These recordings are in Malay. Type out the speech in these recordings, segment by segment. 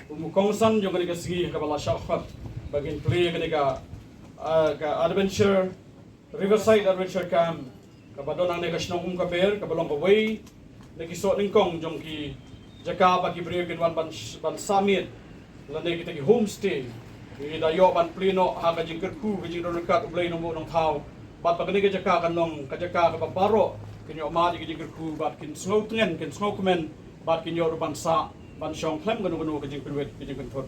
Como kongsan yung kanika sige kabala syakhat bagin play kanika ka adventure Riverside Adventure Camp kabadon ang negasyon kaber kabalong away nagisot ningkong jong ki jaka pagi berikin wan ban summit lanay kita ki homestay idayo ban pleno ha ka jing kerku ka jing rokat ublay no mo nong thaw bat pagani ka jaka kanong ka jaka ka paparo kinyo ma di jing kerku bat kin snow tren kin snow komen bat kinyo ban sa ban syong klem ganu ka jing perwet ka jing kentot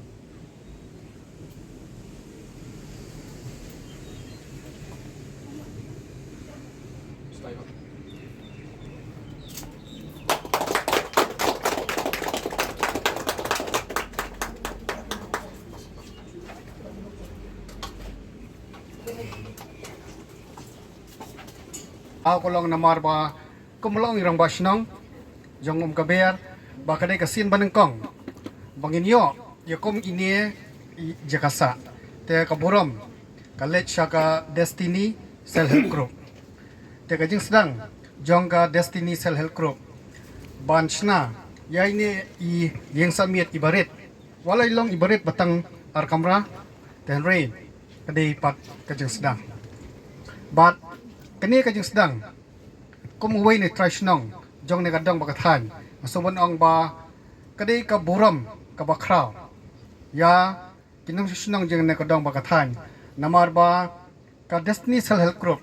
Ako lang namar ba kumulong irang basnong jong kaber ba kadai kasin banengkong banginyo yakom ini jakasa te kaburom kalet syaka Destiny Self Help Group te kajing sedang jong ka Destiny Self Help Group banchna ya ini yang samiat ibarit walai long ibarit batang arkamra ten rain kadai pat kajing sedang but kani kajing sedang kumuway ni trash nong jong ni kadang bakathan masubon ang ba kadai ka buram ka bakraw ya kinong susunong jong ni kadang bakathan namar ba ka Destiny Self Help Group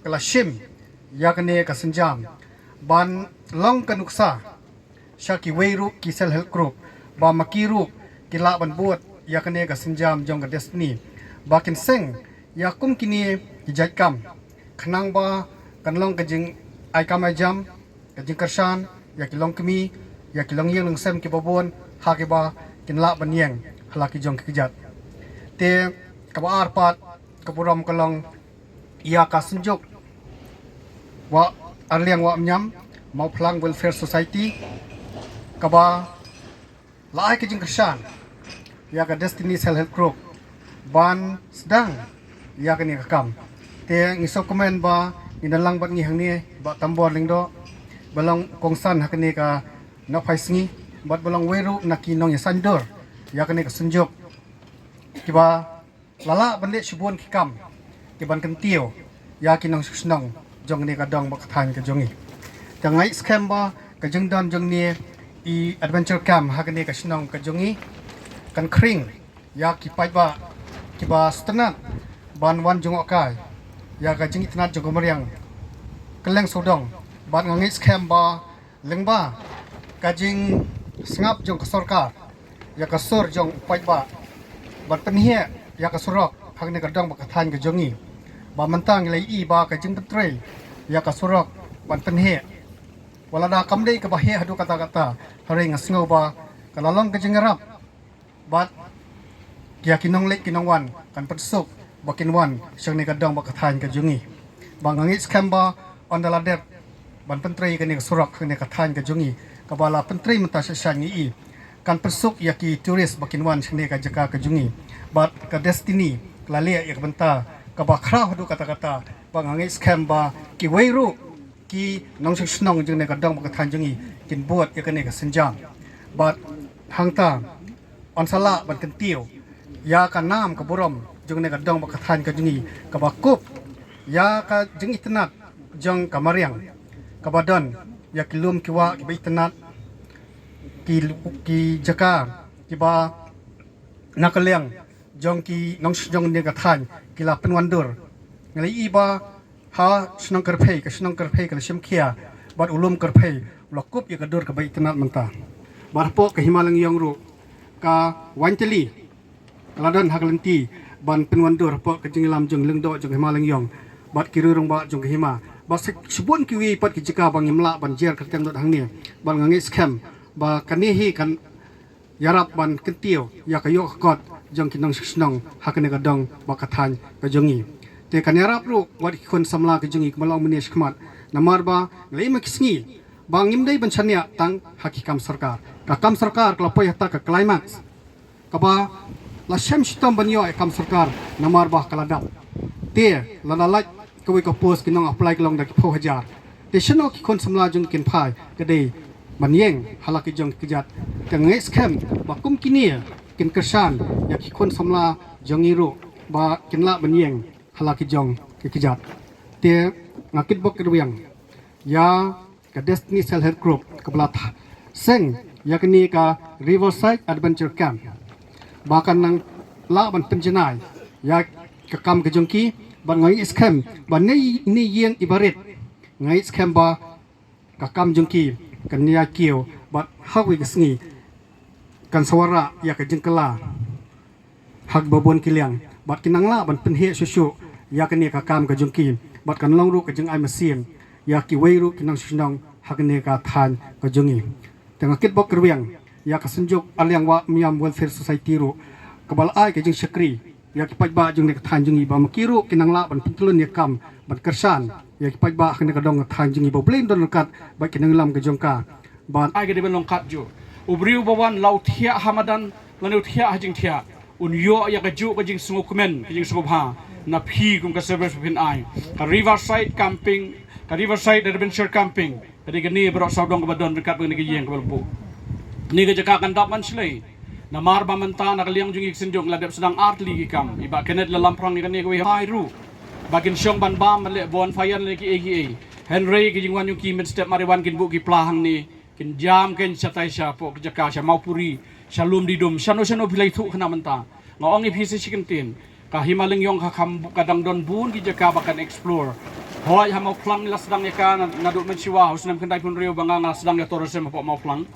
kala shim ya kani ka senjam ban long kanuksa sya ki wayru ki Self Help Group ba makiru kila ban buat ya kani ka senjam jong ka Destiny bakin seng ya kum kini kijaitkam kenang ba kanlong kajing ay kamay jam kajing kersan ya kilong kemi ya kilong yang sem ki babon ha ki ba kinla banyeng halaki jong kijat te kaba arpat kapuram kalong iya ka senjuk wa arliang wa mnyam mau plang welfare society kaba laai kajing kersan ya ka Destiny Self Help Group ban sedang ya kani kakam te ngisok komen ba inalang bat ngihang ni ba tambor lingdo balong kongsan hakani ka na phaisngi bat balong weru nakinong ya sandor ya kani ka sunjuk kiba lala bande shibon kikam kiban kentio ya kinong susnong jong ni ka dong bakathan ka jongi tangai scam ba ka jengdan jong ni i adventure camp hakani ka snong ka jongi kan kring ya kipai ba kiba stenat ban wan jong akai ya kajing itnat jong meriang keleng sodong bat ngangit scam ba lengba kajing sengap jong kasorka ya kasor jong pai ba bat penhia ya kasurok hakne kadang bakathan ke jongi ba mentang lai i ba kajing petrei ya kasurok ban penhia walada kamdei ke bahia hadu kata-kata hari ngasngau ba kalalong kajing ngarap bat kia kinong lek kinong wan kan persuk bakin wan syang ni kadang bakathan ka jungi bangangit scam ba on the ladder ban pentri kani surak kani kathan ka jungi kabala pentri mata syang ni kan persuk yaki turis bakin wan syang ni ka jaka ka jungi bat ka Destiny lalia yak benta ka bakra hadu kata-kata bangangit scam ba ki wayru ki nong snong jung ni kadang bakathan jungi kin buat yakani ka senjam bat hangta on sala ban kentiu ya ka nam ka burom jong ne kadang bakathan ka jungi ka bakup ya ka jeng itnat jong kamariang ka badon ya kilum kiwa ki itnat ki jaka ki ba nakaliang jong ki nong jong ne kathan kila penwandur ngalai iba ha senang kerpei ke senang kerpei ke sim kia bat ulum kerpei lokup ya kadur ke baik tenat menta barpo ke himalang yang ru ka wanceli ladan haglenti ban penwandur po ke jinglam jeng lengdo jeng himalang yang bat kirurung ba jeng hima ba sebun kiwi pat ki jika bang imla ban jer kerteng dot hangni ban ngangi scam ba kanihi kan yarap ban kentio ya kayo kot jeng kinong senang hakene kadang ba kathan ka jengi te kan yarap ru wat kon samla ke jengi kemalau menis khmat namar ba nglei makisngi bang imdai ban chania tang hakikam sarkar kakam sarkar kelapoi hatta ke climax kaba la syam shitam banyo ekam sarkar namar bah kaladap te lalalat kawi ko post kinong apply kelong dak pho hajar te shano ki kon samla jung kin phai kade banyeng halaki jong kijat teng scam ba kum kinia kin kersan ya ki kon samla jongiru ba kinla banyeng halaki jong kijat te ngakit bok keduyang ya ka destiny self help group kablat seng yakni ka Riverside Adventure Camp bahkan nang la ban penjenai ya kekam ke jongki ban ngai scam ban nei ni yeng ibarit ngai scam ba kakam jongki kan ya kieu bat hawi gesngi kan sawara ya ke jengkela hak babon kiliang bat kinangla ban penhe susu ya kini kakam ke jongki bat kan longru ke jeng ai mesin ya ki weiru kinang sunang hak ni ka than ke jongi tengah kit bok kerwiang ya kasenjuk aliang wa miam welfare society ru kabal ai ke jing sekri ya ki pajba jung ne than jungi ba makiru kinangla ban pitulun ya kam ban kersan ya ki pajba khne ka dong than jungi ba blin don kat ba kinang lam ke jongka ban ai ke de long kat ju ubriu bawan lau thia hamadan lanu thia hajing thia un yo ya ka ju ka jing sungu kumen ka jing sungu bha na phi kum ka service pin ai ka Riverside camping ka Riverside adventure camping kadi gani bro saudong ka badon kat ni ka yeng ka balbu ni ga jaka kan dap man slay na marba manta na kaliang jung iksenjong ladap sedang art ligi kam iba kenet la lamprang ni kani ko hai ru bagin syong ban bam le bon fayan le ki egi Henry ki jingwan yung kimen step mariwan kin bu ki plahang ni kin jam ken chatai sha po jaka sha maupuri shalom didum shano shano bilai thu khna manta ngong i phisi chicken tin ka himaling yong ka kham kadang don bun ki jaka bakan explore hoi ha mau plang la sedang ya ka na du men siwa husnam kendai pun riu banga na sedang ya torosem po mau plang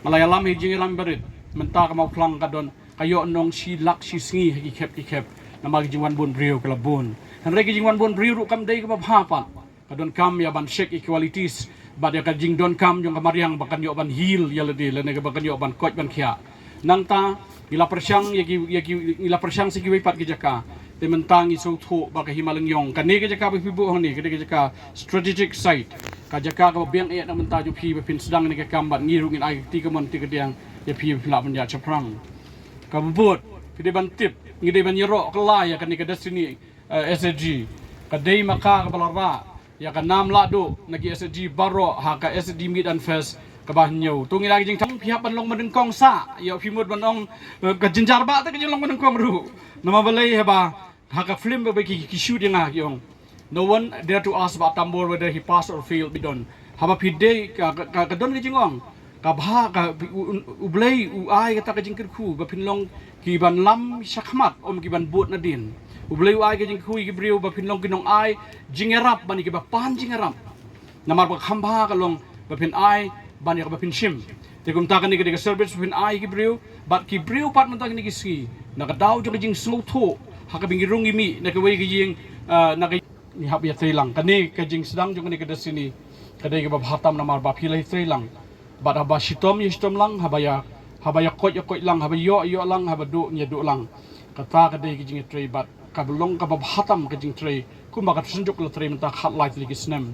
malaya lam hijing lam berit menta ka mau plang ka don kayo nong si lak si sngi ki khep na mag jingwan bun brio kala bun han regi jingwan bun brio ru kam dei ka bhapa ka don kam ya ban shek equalities ba ya ka jing don kam jong kamariang bakan yo ban hil ya le le ne ka bakan yo ban koj ban khia nang ta ila persyang ila persyang si ki pat ki jaka te mentang iso tho ba ka himalang yong kani ka jaka bibu hang ni ka jaka strategic site ka jaka ka biang e na menta ju phi pin sedang ni ka kambat ngiru ngin ai ti ka mon ti ka diang ya phi phla ban ya chaprang ka bubut kide ban tip ngide ban yero kala ya kani ka destiny SG ka dei maka ka balara ya ka nam la do nagi SG baro ha ka SG meet and fest ka bah nyau tu ngira jing thang pihak ban long ban kong sa ya phi mut ban ong ka jinjar ba ta ka jing long ban kong ru nama balai heba ha ka film ba ki shoot nga yong no one dare to ask about Tambor whether he pass or fail bidon haba phi dei ka don ka jingong ka bha ka ublei u ai ka ta ka jingkir khu ba phinlong ki ban lam shakhmat om ki ban bot na din ublei u ai ka jing khu ki briu ba phinlong kinong ai jingerap bani ki ba pan jingerap namar ba khamba ka long ba phin ai bani ka ba phin shim te kum ta ka ni ka service phin ai ki briu bat ki briu pat man ta ni ki ski na ka daw jo ka jing snow tho ha ka bingirung imi na ka wei ki jing na ka ni hab ya treilang kani ka jing sedang jo ni ka desini kadai ka ba bhatam namar ba philai treilang bat haba shitom lang habaya koi lang haba yo lang haba do lang kata kadai ki jing trei bat kabulong ka babhatam ka jing trei kumba ka sunjuk la trei menta khat light ligi snem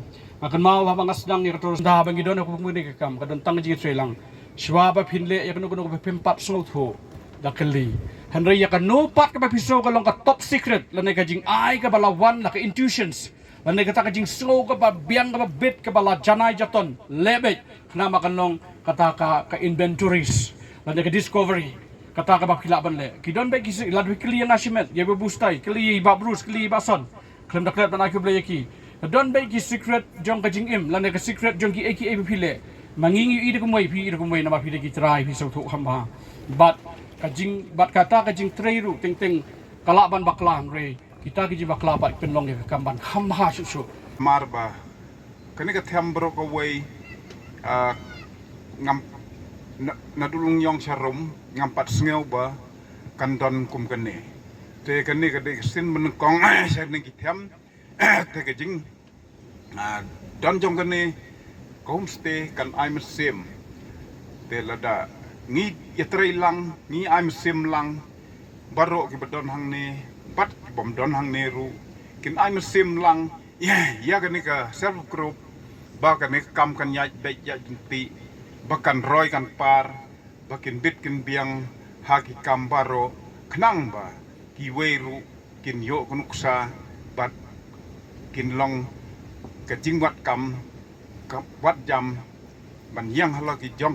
akan mau haba ngasdang ni kator da bangi don aku muni ka kam kadon tang jing trei lang shwa ba phinle ya kanu kanu pempat snow tho dakali hanrei ya kanu pat ka piso ka long ka top secret lanai ka jing ai ka balawan la ka intuitions lanai ka ta ka jing snow ka ba biang ka ba bit ka bala janai jaton lebet nama kanong kata ka inventories lanai ka discovery kata ka ba khilaban le kidon be ki ladwi kli yang asimet ye be bustai kli ba brus kli ba son klem da klep na ku ble ki don be ki secret jong ka jing im lanai ka secret jong ki eki ep phile mangingi i de kumai phi de kumai na ma phi de ki trai phi so thu khamba bat kajing bat kata kajing trei ru ting ting kalaban baklang re kita ki jiba kelapa penlong ke kamban khamha su marba kani ka them bro ko wei ngam na dulung yong charum ngam pat sngew ba kan don kum kane te kani ka de sin men kong sa ni ki them te ka jing don jong kane homestay kan I'm sim te lada ngi yatrai lang ngi I'm sim lang baro ki badon hang ne pat bom don hang ne ru kin I'm sim lang ya kani ka self group ba kani kam kan ya be ya jinti bakan roy kan par bakin bit kin biang haki kam baro knang ba ki weru kin yo kunuksa bat kin long ka jingwat kam wat jam ban yang hala ki jong